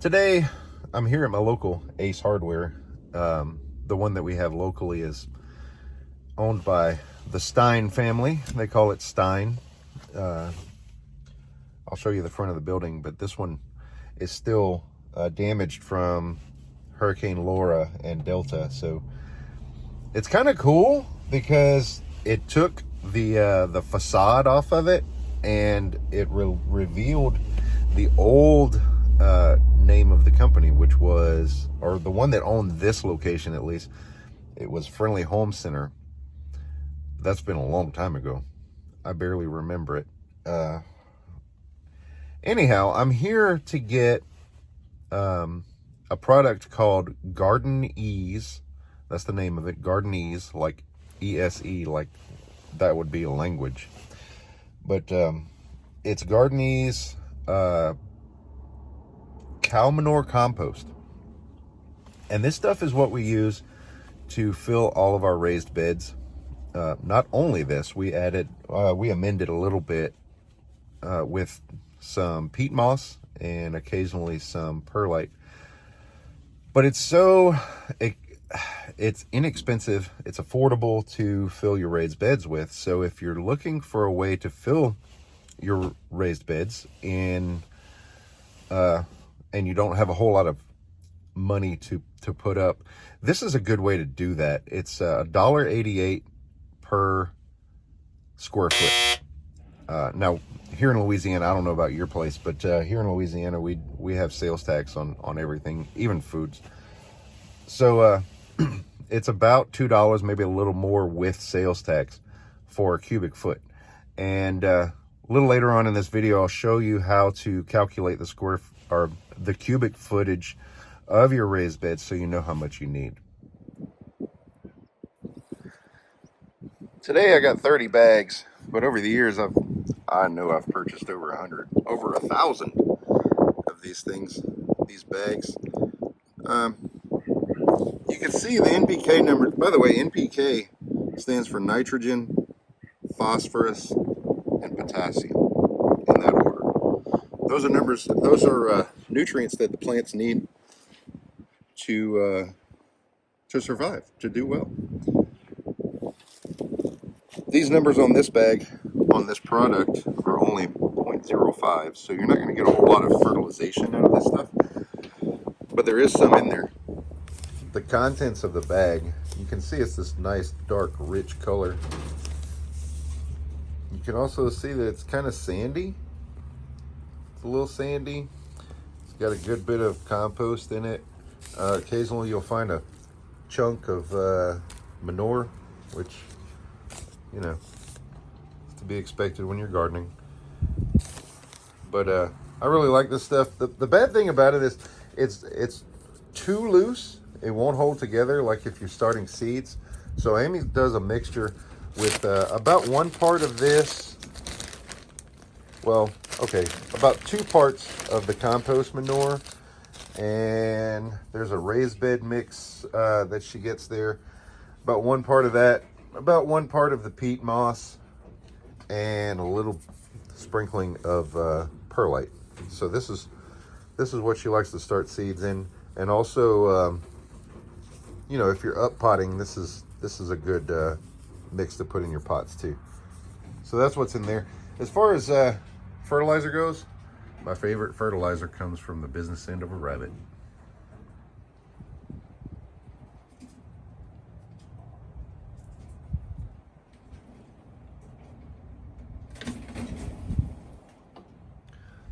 Today, I'm here at my local Ace Hardware. The one that we have locally is owned by the Stein family. They call it Stein. I'll show you the front of the building, but this one is still damaged from Hurricane Laura and Delta. So it's kind of cool because it took the facade off of it, and it revealed the old name of the company, which was, or the one that owned this location at least, it was Friendly Home Center. That's been a long time ago. I barely remember it. Anyhow, I'm here to get a product called Garden Ease. That's the name of it, Garden Ease, like ESE, like that would be a language. But it's Garden Ease cow manure compost. And this stuff is what we use to fill all of our raised beds. Not only this, we amended a little bit with some peat moss and occasionally some perlite. But it's inexpensive, it's affordable to fill your raised beds with. So if you're looking for a way to fill your raised beds and you don't have a whole lot of money to put up, this is a good way to do that. It's $1.88 per square foot. Now, here in Louisiana, I don't know about your place, but here in Louisiana, we have sales tax on everything, even foods. So it's about $2, maybe a little more with sales tax for a cubic foot. And a little later on in this video, I'll show you how to calculate the cubic footage of your raised bed so you know how much you need. Today I got 30 bags, but over the years I know I've purchased over 1,000 of these things, these bags. You can see the NPK numbers. By the way, NPK stands for nitrogen, phosphorus, and potassium, in that order. Those are numbers. Those are nutrients that the plants need to survive, to do well. These numbers on this bag, on this product, are only 0.05, so you're not going to get a whole lot of fertilization out of this stuff, but there is some in there. The contents of the bag, you can see it's this nice, dark, rich color. You can also see that it's kind of sandy. It's a little sandy. It's got a good bit of compost in it. Occasionally you'll find a chunk of manure, which, you know, is to be expected when you're gardening. But I really like this stuff. The bad thing about it is it's too loose. It won't hold together like if you're starting seeds. So Amy does a mixture with about 1 part of this. Well, okay, about 2 parts of the compost manure. And there's a raised bed mix that she gets there. About 1 part of that. About 1 part of the peat moss. And a little sprinkling of perlite. So this is what she likes to start seeds in. And also, you know, if you're up potting, this is a good mix to put in your pots too. So that's what's in there. As far as fertilizer goes, my favorite fertilizer comes from the business end of a rabbit.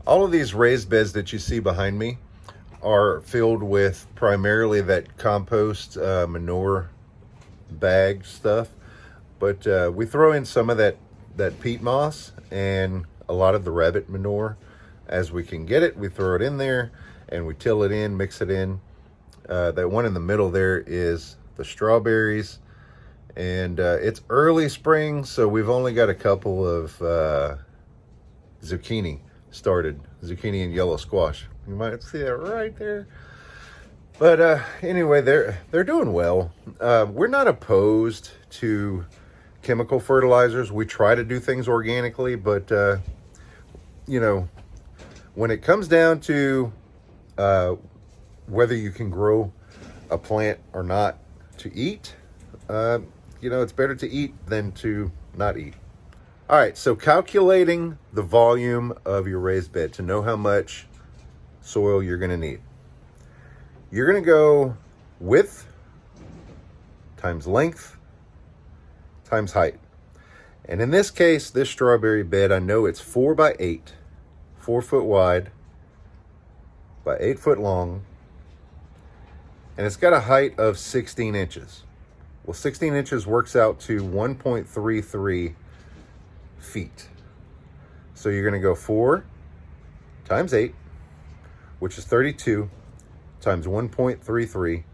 All of these raised beds that you see behind me are filled with primarily that compost manure bag stuff, but we throw in some of that peat moss and a lot of the rabbit manure as we can get it. We throw it in there and we till it in, mix it in. That one in the middle there is the strawberries, and it's early spring, so we've only got a couple of zucchini started, zucchini and yellow squash. You might see that right there. But anyway, they're doing well. We're not opposed to chemical fertilizers. We try to do things organically, but you know, when it comes down to whether you can grow a plant or not to eat. It's better to eat than to not eat. All right, so calculating the volume of your raised bed to know how much soil you're going to need. You're going to go width times length times height. And in this case, this strawberry bed, I know it's 4 by 8, 4 foot wide by 8 foot long, and it's got a height of 16 inches. Well, 16 inches works out to 1.33 feet. So you're going to go 4 times 8, which is 32, times 1.33,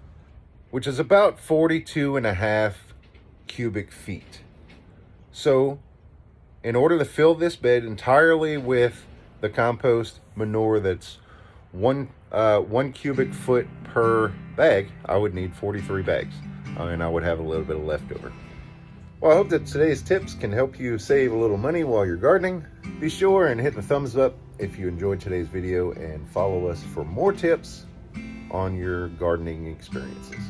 which is about 42.5 cubic feet. So in order to fill this bed entirely with the compost manure that's one cubic foot per bag, I would need 43 bags. And I would have a little bit of leftover. Well, I hope that today's tips can help you save a little money while you're gardening. Be sure and hit the thumbs up if you enjoyed today's video, and follow us for more tips on your gardening experiences.